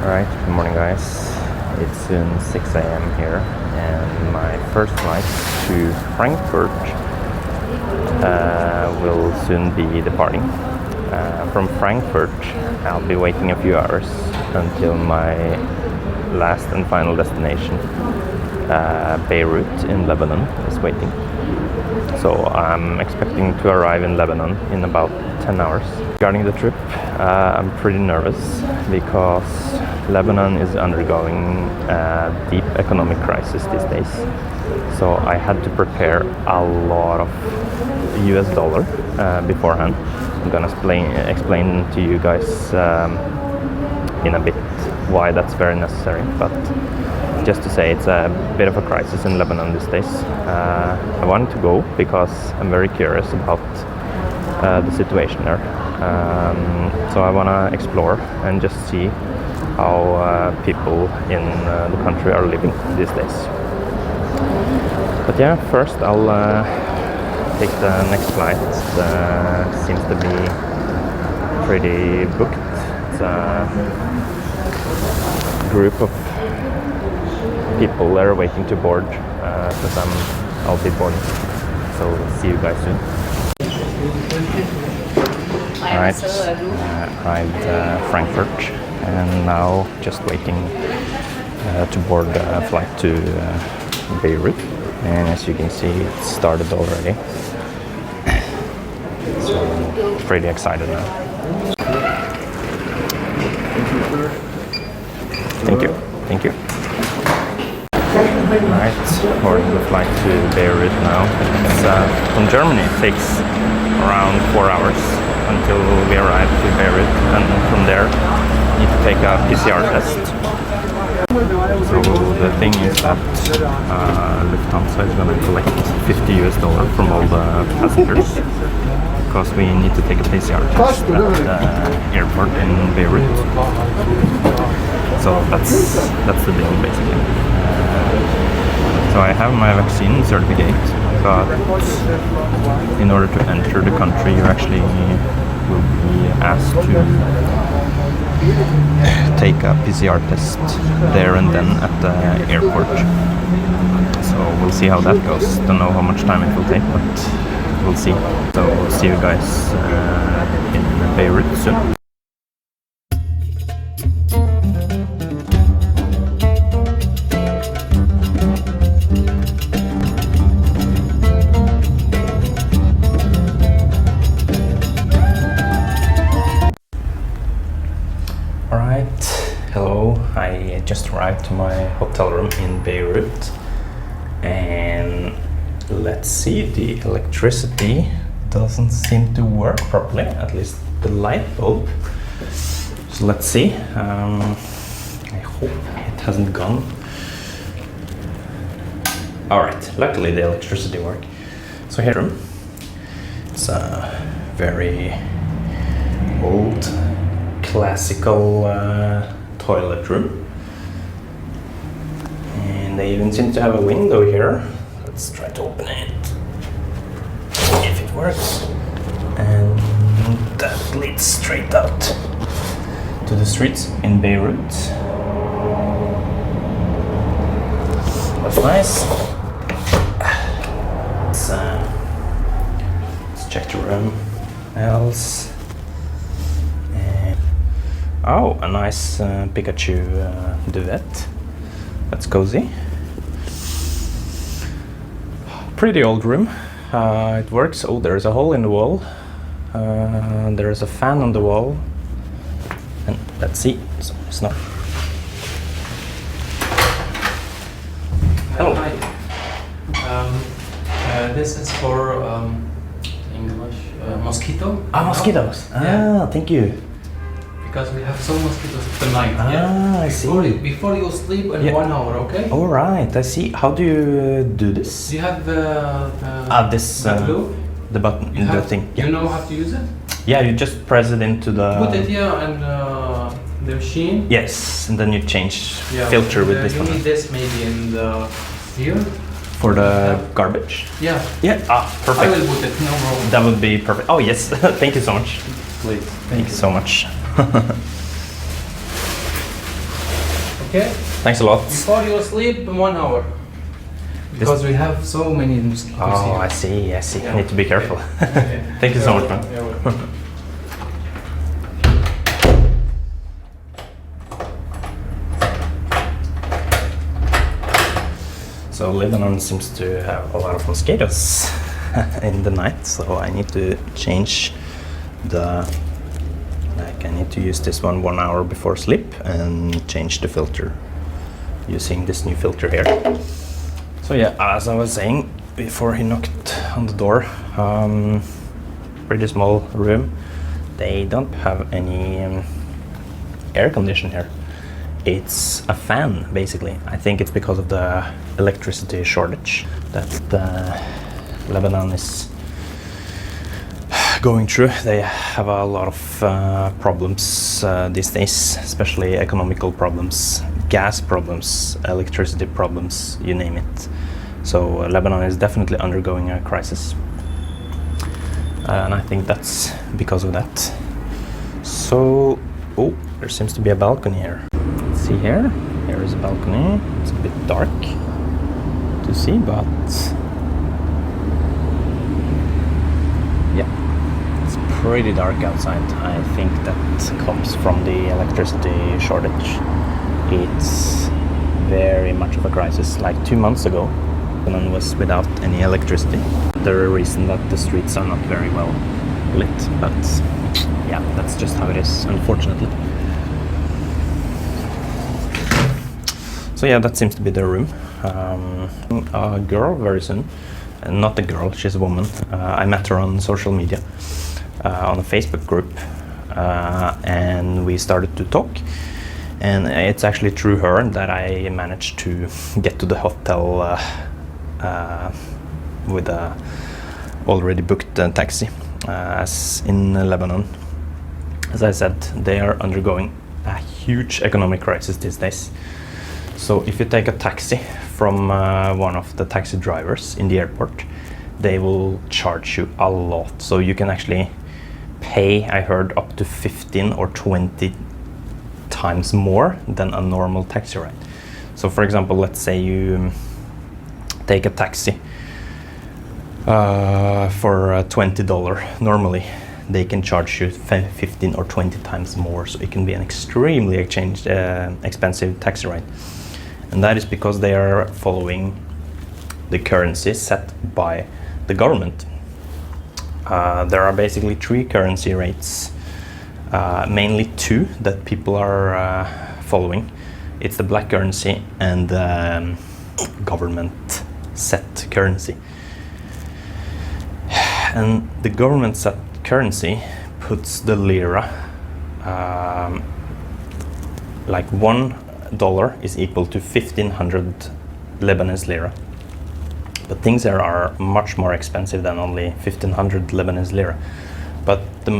Alright, good morning guys. It's soon 6 a.m. here and my first flight to Frankfurt will soon be departing. From Frankfurt I'll be waiting a few hours until my last and final destination, Beirut in Lebanon, is waiting. So I'm expecting to arrive in Lebanon in about 10 hours. Regarding the trip, I'm pretty nervous because Lebanon is undergoing a deep economic crisis these days. So I had to prepare a lot of US dollar beforehand. I'm gonna explain to you guys in a bit why that's very necessary, but just to say, it's a bit of a crisis in Lebanon these days. I wanted to go because I'm very curious about the situation there. So I want to explore and just see how people in the country are living these days. But yeah, first I'll take the next flight. It seems to be pretty booked. It's a group of people that are waiting to board because I'll be boarding. So see you guys soon. Alright, arrived Frankfurt and now just waiting to board a flight to Beirut. And as you can see, it started already. So pretty excited now. Thank you. Thank you. Alright, boarding the flight to Beirut now. It's, from Germany it takes around 4 hours until we arrive to Beirut, and from there you need to take a PCR test. So the thing is that Lufthansa is going to collect $50 from all the passengers because we need to take a PCR test at the airport in Beirut. So that's the deal basically. So I have my vaccine certificate, but in order to enter the country you actually will be asked to take a PCR test there and then at the airport. So we'll see how that goes. Don't know how much time it will take, but we'll see. So we'll see you guys in Beirut soon. Hello, I just arrived to my hotel room in Beirut and let's see, the electricity doesn't seem to work properly, at least the light bulb. So let's see, I hope it hasn't gone. Alright, luckily the electricity worked. So here, it's a very old classical toilet room, and they even seem to have a window here. Let's try to open it, if it works, and that leads straight out to the streets in Beirut. That's nice. Let's check the room else. Oh, a nice Pikachu duvet. That's cozy. Pretty old room. It works. Oh, there's a hole in the wall. There's a fan on the wall. And let's see. So it's not. Hello. Hi. This is for English mosquito. Mosquitoes. Yeah. Thank you. Because we have some mosquitoes tonight. I see. Before you sleep in 1 hour, okay? All right, I see. How do you do this? Do you have the glue? The button, the thing. You know how to use it? Yeah, you just press it into the... Put it here and the machine. Yes, and then you change filter with this you one. You need this maybe in the here. For the garbage? Yeah. Yeah, perfect. I will put it, no problem. That would be perfect. Oh yes, thank you so much. Please. Thank you so much. Okay? Thanks a lot. Before you sleep in 1 hour. Because we have so many mosquitoes Oh, here. I see. I Yeah. need to be careful. Okay. Thank you so much, man. You're welcome. So Lebanon seems to have a lot of mosquitoes in the night, so I need to change the, like I need to use this one 1 hour before sleep and change the filter using this new filter here. So yeah, as I was saying before he knocked on the door, pretty small room. They don't have any air condition here. It's a fan, basically. I think it's because of the electricity shortage that Lebanon is going through. They have a lot of problems these days, especially economical problems, gas problems, electricity problems, you name it. So Lebanon is definitely undergoing a crisis. And I think that's because of that. So, oh, there seems to be a balcony here. Let's see here. Here is a balcony. It's a bit dark to see, but yeah, it's pretty dark outside. I think that comes from the electricity shortage. It's very much of a crisis. Like 2 months ago, Lebanon was without any electricity. The reason that the streets are not very well lit, but yeah, that's just how it is, unfortunately. So yeah, that seems to be the room. A girl very soon. Not a girl, she's a woman. I met her on social media, on a Facebook group, and we started to talk. And it's actually through her that I managed to get to the hotel with a already booked taxi. As in Lebanon, as I said, they are undergoing a huge economic crisis these days. So if you take a taxi from one of the taxi drivers in the airport, they will charge you a lot. So you can actually pay, I heard, up to 15 or 20 times more than a normal taxi ride. So for example, let's say you take a taxi for $20. Normally they can charge you 15 or 20 times more, so it can be an extremely expensive taxi ride. And that is because they are following the currency set by the government. There are basically 3 currency rates, mainly 2 that people are following. It's the black currency and the government set currency. And the government set currency puts the lira, like $1 is equal to 1,500 Lebanese lira. But things there are much more expensive than only 1,500 Lebanese lira. But the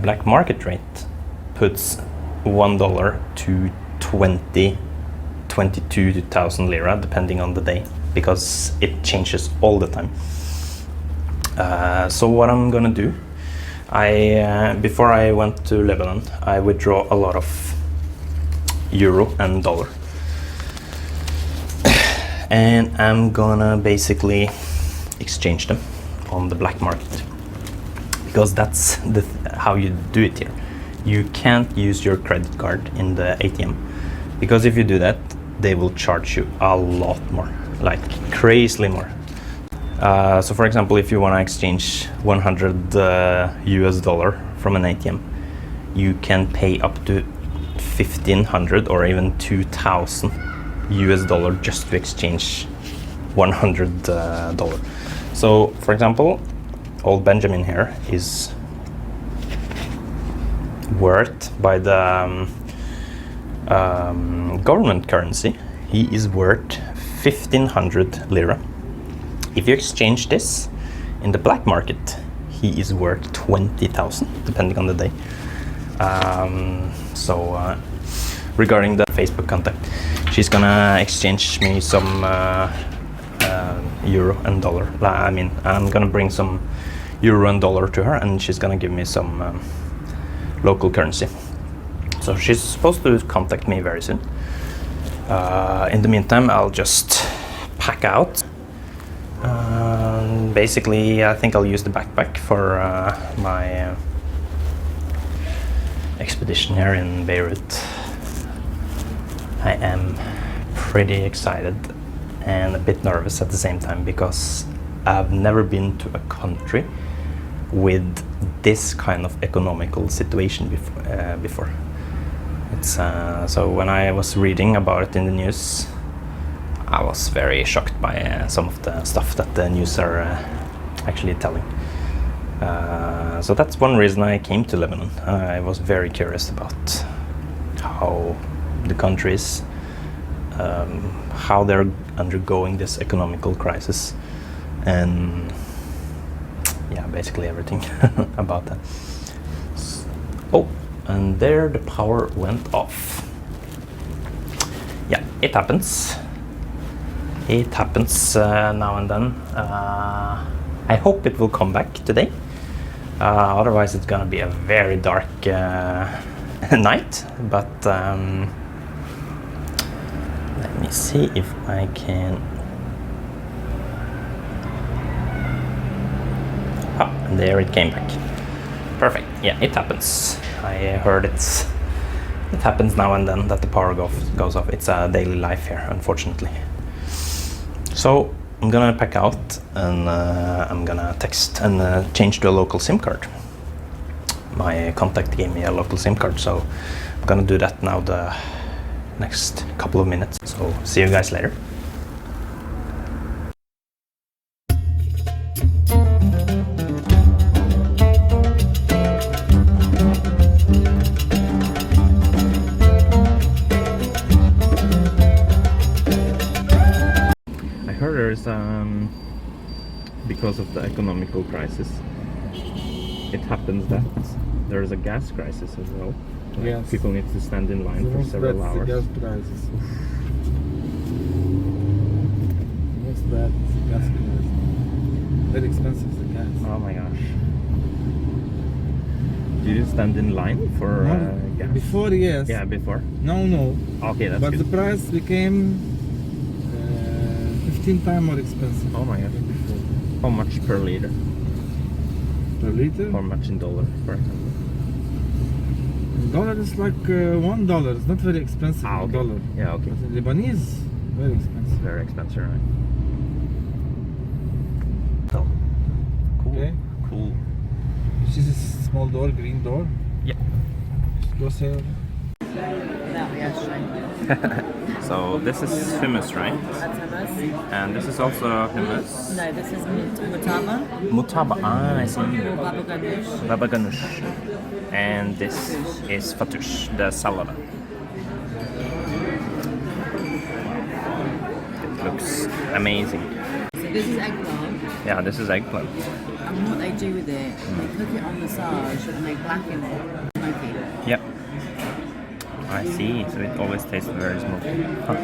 black market rate puts $1 to 22,000 lira, depending on the day, because it changes all the time. So what I'm gonna do, before I went to Lebanon, I withdraw a lot of euro and dollar. And I'm gonna basically exchange them on the black market, because that's how you do it here. You can't use your credit card in the ATM, because if you do that, they will charge you a lot more, like crazily more. So for example, if you want to exchange 100 US dollar from an ATM, you can pay up to 1,500 or even 2,000 US dollar just to exchange 100 dollar. So for example, old Benjamin here is worth, by the government currency, he is worth 1,500 lira. If you exchange this in the black market, he is worth 20,000, depending on the day. Regarding the Facebook contact, she's gonna exchange me some euro and dollar. I mean, I'm gonna bring some euro and dollar to her, and she's gonna give me some local currency. So she's supposed to contact me very soon. In the meantime, I'll just pack out. Basically, I think I'll use the backpack for my expedition here in Beirut. I am pretty excited and a bit nervous at the same time because I've never been to a country with this kind of economical situation before. It's so when I was reading about it in the news, I was very shocked by some of the stuff that the news are actually telling. So that's one reason I came to Lebanon. I was very curious about how the country is, how they're undergoing this economical crisis, and yeah, basically everything about that. Oh, and there the power went off. Yeah, it happens. It happens now and then. I hope it will come back today. Otherwise it's gonna be a very dark night. But let me see if I can. Ah, there it came back. Perfect. Yeah, it happens. I heard it happens now and then that the power goes off. It's a daily life here, unfortunately. So I'm gonna pack out and I'm gonna text and change to a local SIM card. My contact gave me a local SIM card, so I'm gonna do that now the next couple of minutes. So see you guys later. There's because of the economical crisis, it happens that there's a gas crisis as well. Like Yes. people need to stand in line for several hours. The gas prices. What's that? Gas prices. Very expensive, the gas. Oh my gosh. Do you stand in line for gas? Before, yes. Yeah, before. No. Okay, that's But good. the price became 15 times more expensive. Oh my gosh. How much per liter? Per liter? How much in dollar, for example? Dollar is like $1. It's not very expensive. Ah, okay. Dollar. Yeah, okay. But in Lebanese, very expensive. Very expensive, right? So, cool. Okay. Cool. This is a small door, green door. Yeah. Just go here. So this is hummus, right? That's hummus. And this is also hummus. No, this is mutaba Mutaba, I see. or baba ganoush. Baba ganoush. And this is fatoush, the salad. It looks amazing. So this is eggplant, Yeah, this is eggplant. and what they do with it, they cook it on the sage and they blacken it, smoky. Yep. I see. So it always tastes very smoky. Huh.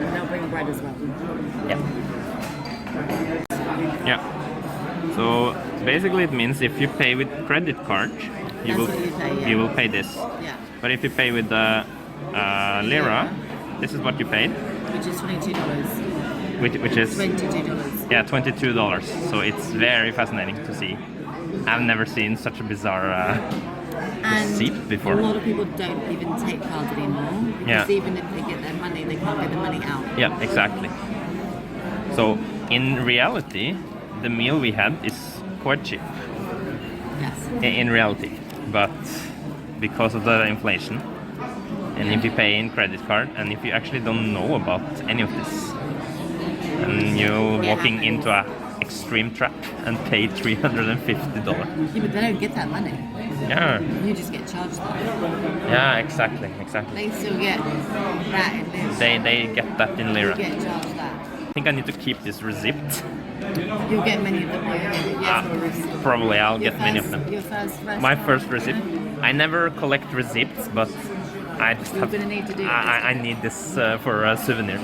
And they'll bring bread as well. Yeah. Yeah. So basically it means if you pay with credit card, you That's will what you pay, yeah. you will pay this. Yeah. But if you pay with the lira, this is what you paid, Which is $22. which is $22. yeah, $22. So it's very fascinating to see. I've never seen such a bizarre receipt And before. a lot of people don't even take cards anymore because Yeah. even if they get their money, they can't get the money out. Yeah, exactly. So in reality, the meal we had is quite cheap. Yes. In reality, but because of the inflation, and if you pay in credit card, and if you actually don't know about any of this, and you're walking into a extreme trap and pay $350. Yeah, but they don't get that money. Yeah, You just get charged that. yeah, exactly. They still get that in this. They get that in You lira. get charged that. I think I need to keep this receipt. You'll get many of them. Yes, Probably I'll get many of them. Your first My first receipt. I never collect receipts, but I just You're have. gonna need to do it. I need this for a souvenir.